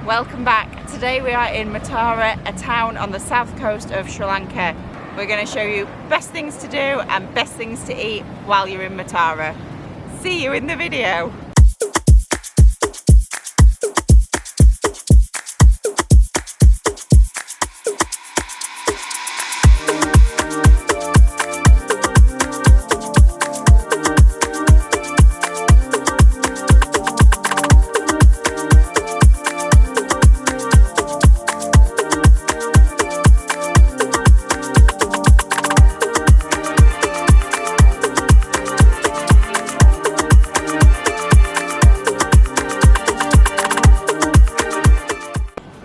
Welcome back. Today we are in Matara, a town on the south coast of Sri Lanka. We're going to show you best things to do and best things to eat while you're in Matara. See you in the video.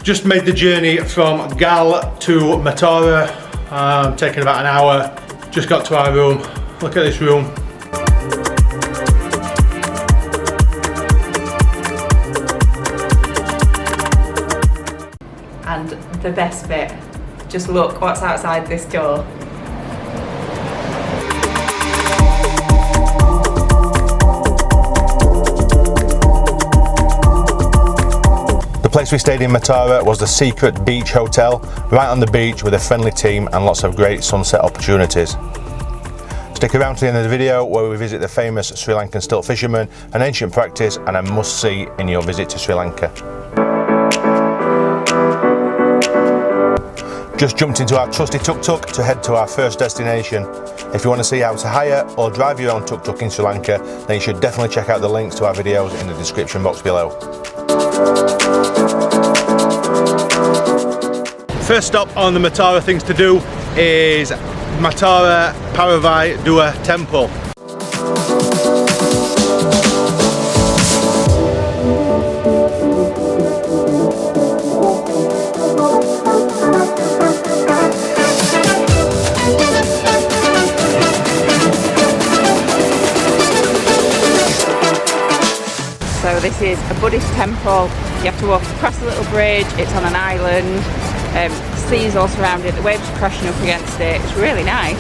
Just made the journey from Gal to Matara, taking about an hour. Just got to our room. Look at this room. And the best bit, just look what's outside this door. The place we stayed in Matara was the Secret Beach Hotel, right on the beach with a friendly team and lots of great sunset opportunities. Stick around to the end of the video where we visit the famous Sri Lankan stilt fishermen, an ancient practice and a must-see in your visit to Sri Lanka. Just jumped into our trusty tuk-tuk to head to our first destination. If you want to see how to hire or drive your own tuk-tuk in Sri Lanka, then you should definitely check out the links to our videos in the description box below. First stop on the Matara things to do is Matara Paravai Dua Temple. So this is a Buddhist temple. You have to walk across a little bridge, it's on an island. Seas all surround it, the waves are crashing up against it, it's really nice.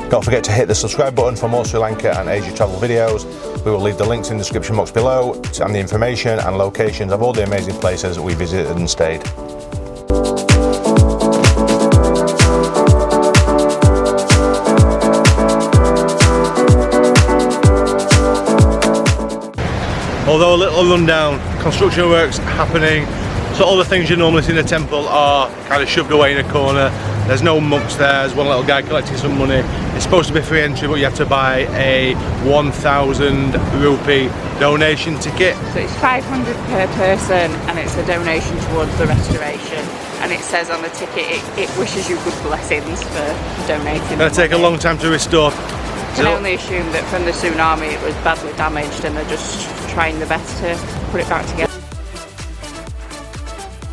Don't forget to hit the subscribe button for more Sri Lanka and Asia travel videos. We will leave the links in the description box below and the information and locations of all the amazing places we visited and stayed. Although a little rundown, construction works happening, so all the things you normally see in a temple are kind of shoved away in a corner. There's no monks there, there's one little guy collecting some money. It's supposed to be free entry, but you have to buy a 1,000 rupee donation ticket. So it's 500 per person and it's a donation towards the restoration. And it says on the ticket, it wishes you good blessings for donating. It's going to take a long time to restore. I can only assume that from the tsunami it was badly damaged and they're just trying the best to put it back together.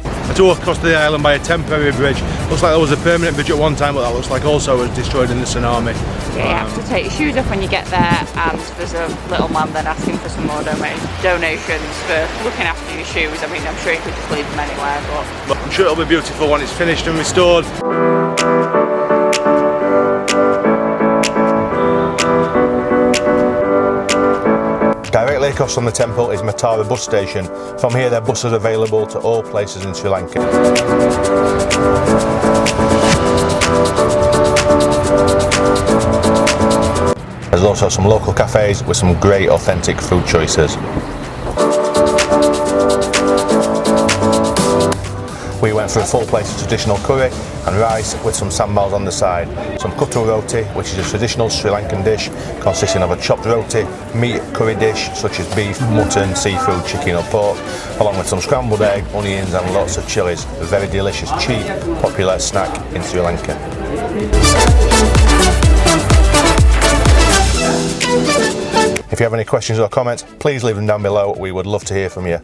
I drove across the island by a temporary bridge. Looks like there was a permanent bridge at one time, but that looks like also was destroyed in the tsunami. Yeah, you have to take your shoes off when you get there, and there's a little man then asking for some more donations for looking after your shoes. I mean, I'm sure you could just leave them anywhere, but I'm sure it'll be beautiful when it's finished and restored. Directly across from the temple is Matara bus station. From here there are buses available to all places in Sri Lanka. There's also some local cafes with some great authentic food choices. We went for a full plate of traditional curry and rice with some sambals on the side. Some kuttu roti, which is a traditional Sri Lankan dish consisting of a chopped roti, meat curry dish such as beef, mutton, seafood, chicken or pork, along with some scrambled egg, onions and lots of chilies. A very delicious, cheap, popular snack in Sri Lanka. If you have any questions or comments, please leave them down below. We would love to hear from you.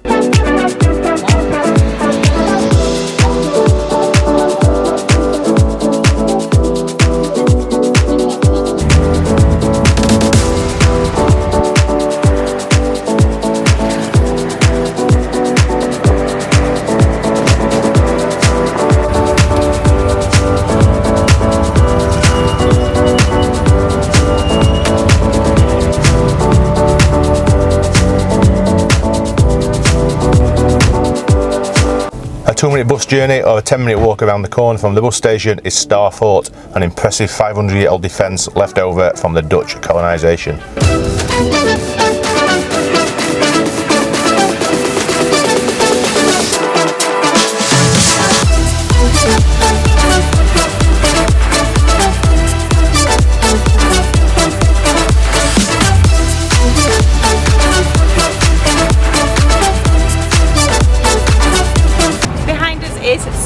bus journey or a 10-minute walk around the corner from the bus station is Matara Fort, an impressive 500-year-old defence left over from the Dutch colonisation.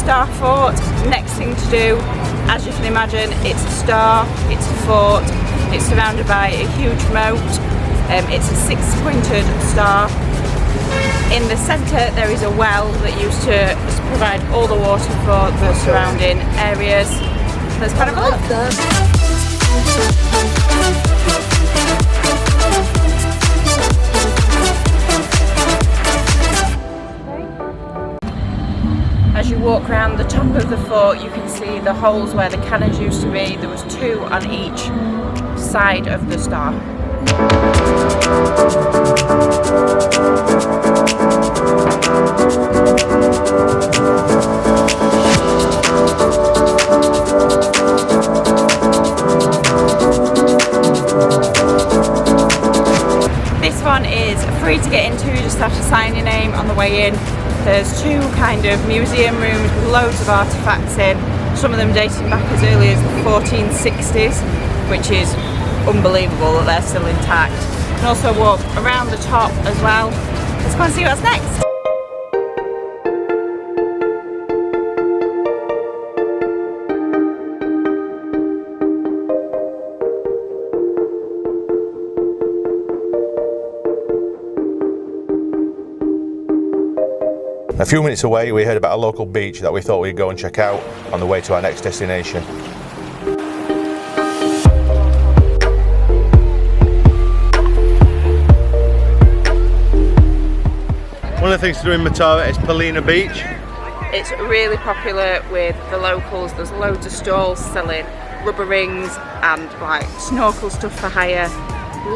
Matara Fort. Next thing to do, as you can imagine, it's a star, it's a fort, it's surrounded by a huge moat, it's a 6-pointed star. In the centre there is a well that used to provide all the water for the surrounding areas. Let's kind of look. As you walk around the top of the fort, you can see the holes where the cannons used to be. There was 2 on each side of the star. This one is free to get into, you just have to sign your name on the way in. There's 2 kind of museum rooms with loads of artefacts in, some of them dating back as early as the 1460s, which is unbelievable that they're still intact. You can also walk around the top as well. Let's go and see what's next. A few minutes away we heard about a local beach that we thought we'd go and check out on the way to our next destination. One of the things to do in Matara is Palina Beach. It's really popular with the locals. There's loads of stalls selling rubber rings and like snorkel stuff for hire.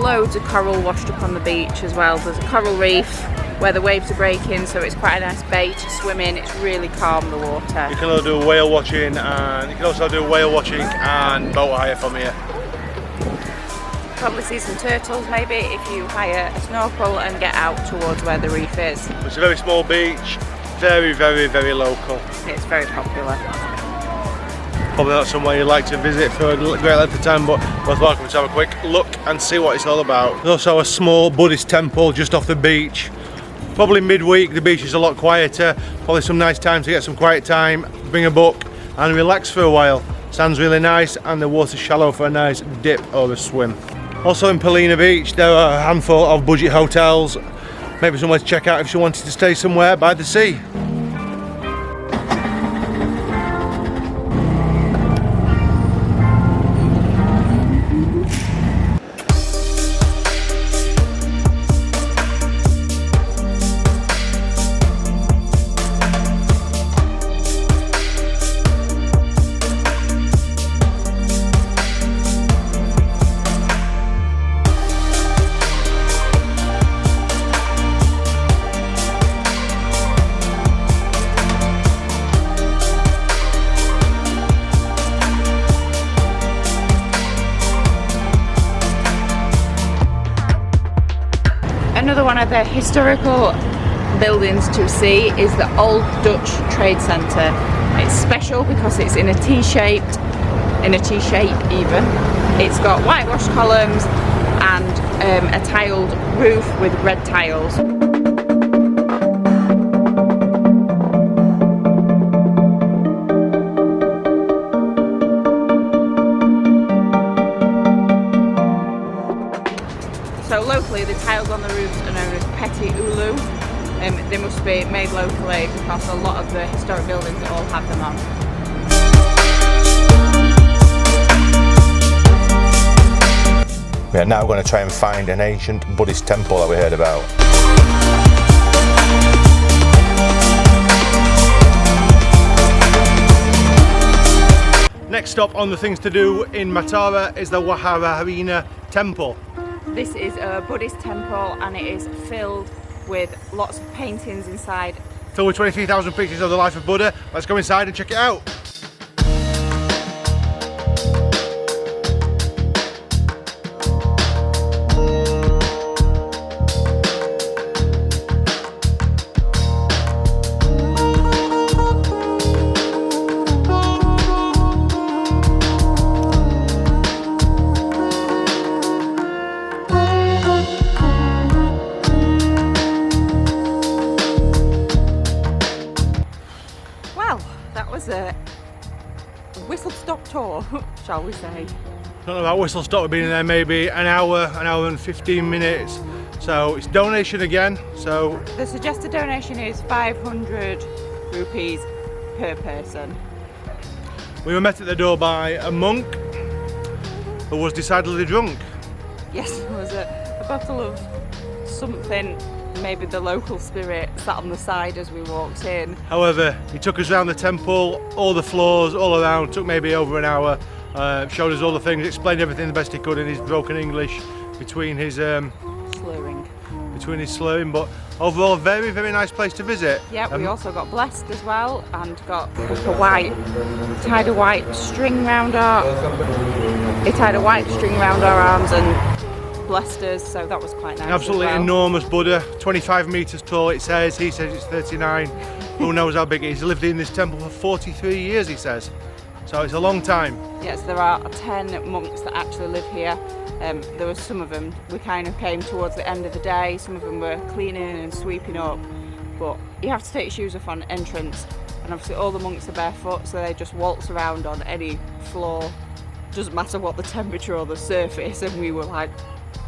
Loads of coral washed up on the beach as well. There's a coral reef where the waves are breaking, so it's quite a nice bay to swim in. It's really calm, the water. You can also do whale watching, and you can also do whale watching and boat hire from here. Probably see some turtles maybe if you hire a snorkel and get out towards where the reef is. It's a very small beach, very, very, very local. It's very popular. Probably not somewhere you'd like to visit for a great length of time, but both welcome to have a quick look and see what it's all about. There's also a small Buddhist temple just off the beach. Probably midweek, the beach is a lot quieter. Probably some nice time to get some quiet time, bring a book and relax for a while. Sand's really nice and the water's shallow for a nice dip or a swim. Also in Palina Beach there are a handful of budget hotels, maybe somewhere to check out if you wanted to stay somewhere by the sea. Another one of the historical buildings to see is the Old Dutch Trade Centre. It's special because it's in a T-shape even. It's got whitewashed columns and a tiled roof with red tiles. So locally, the tiles on the roofs are known as petit ulu. They must be made locally because a lot of the historic buildings all have them on. We are now going to try and find an ancient Buddhist temple that we heard about. Next stop on the things to do in Matara is the Waharahina Temple. This is a Buddhist temple and it is filled with lots of paintings inside filled with 23,000 pictures of the life of Buddha. Let's go inside and check it out. A whistle-stop tour, shall we say. Don't know about whistle stop, we've been in there maybe an hour and 15 minutes. So it's donation again. So the suggested donation is 500 rupees per person. We were met at the door by a monk who was decidedly drunk. Yes, there was a bottle of something, maybe the local spirit, sat on the side as we walked in. However, he took us around the temple, all the floors, all around, took maybe over an hour, showed us all the things, explained everything the best he could in his broken English between his slurring, but overall very, very nice place to visit. Yeah, we also got blessed as well and got like tied a white string round our arms and blessed us, so that was quite nice. Absolutely as well. Enormous Buddha, 25 meters tall it says, he says it's 39, who knows how big it is. He's lived in this temple for 43 years he says, so it's a long time. Yes, there are 10 monks that actually live here. There were some of them, we kind of came towards the end of the day, some of them were cleaning and sweeping up, but you have to take your shoes off on entrance, and obviously all the monks are barefoot, so they just waltz around on any floor, doesn't matter what the temperature or the surface, and we were like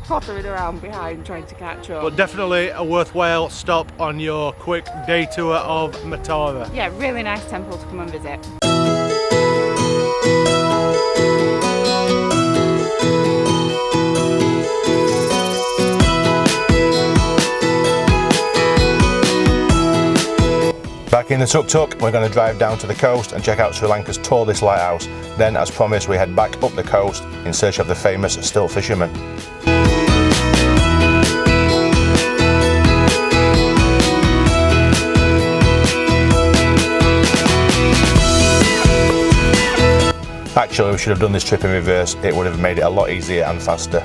pottering around behind trying to catch up. But definitely a worthwhile stop on your quick day tour of Matara. Yeah, really nice temple to come and visit. Back in the tuk-tuk, we're going to drive down to the coast and check out Sri Lanka's tallest lighthouse. Then, as promised, we head back up the coast in search of the famous still fisherman. Actually, we should have done this trip in reverse. It would have made it a lot easier and faster.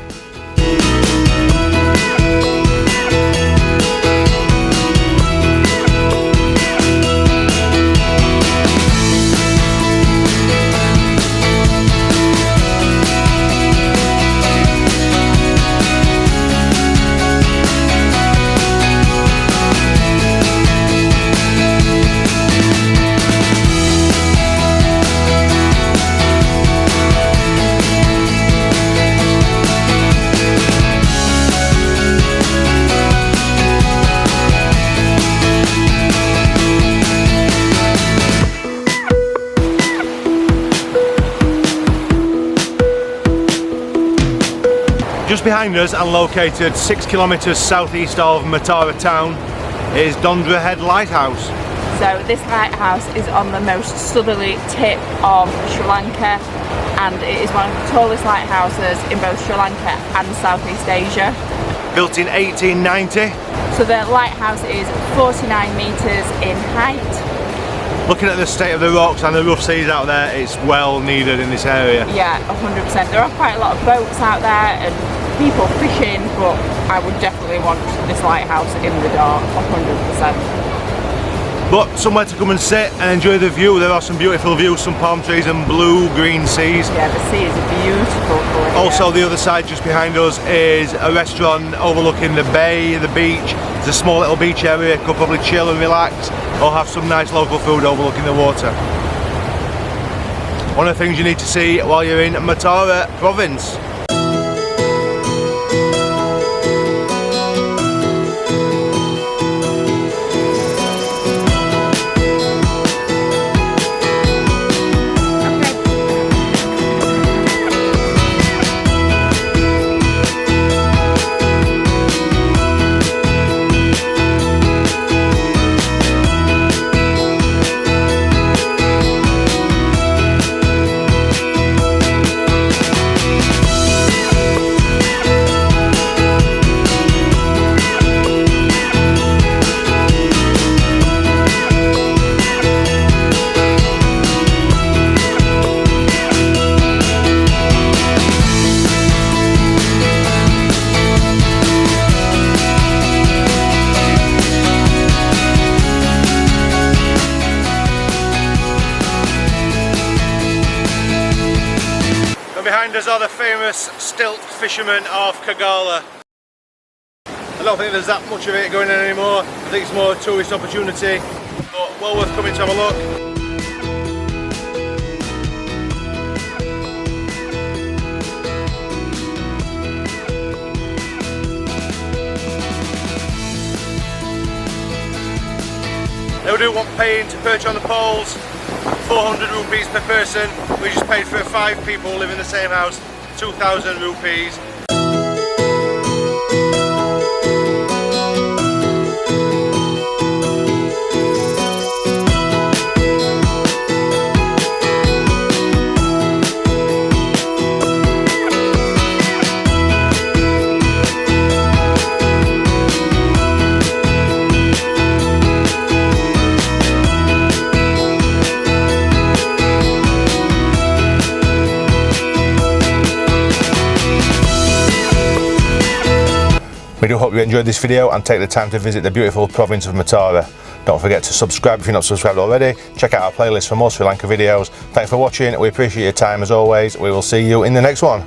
Just behind us and located 6 kilometres southeast of Matara town is Dondra Head Lighthouse. So this lighthouse is on the most southerly tip of Sri Lanka, and it is one of the tallest lighthouses in both Sri Lanka and Southeast Asia. Built in 1890. So the lighthouse is 49 metres in height. Looking at the state of the rocks and the rough seas out there, it's well needed in this area. Yeah, 100%. There are quite a lot of boats out there and people fishing, but I would definitely want this lighthouse in the dark, 100%. But somewhere to come and sit and enjoy the view. There are some beautiful views, some palm trees and blue-green seas. Yeah, the sea is beautiful colour here. Also, the other side just behind us is a restaurant overlooking the bay, the beach. It's a small little beach area, could probably chill and relax or have some nice local food overlooking the water. One of the things you need to see while you're in Matara province. behind us are the famous stilt fishermen of Kagala. I don't think there's that much of it going on anymore. I think it's more a tourist opportunity, but well worth coming to have a look. They do want paying to perch on the poles, 400 rupees per person. We just paid for 5 people who live in the same house, 2,000 rupees. We do hope you enjoyed this video and take the time to visit the beautiful province of Matara. Don't forget to subscribe if you're not subscribed already. Check out our playlist for more Sri Lanka videos. Thanks for watching, we appreciate your time as always. We will see you in the next one.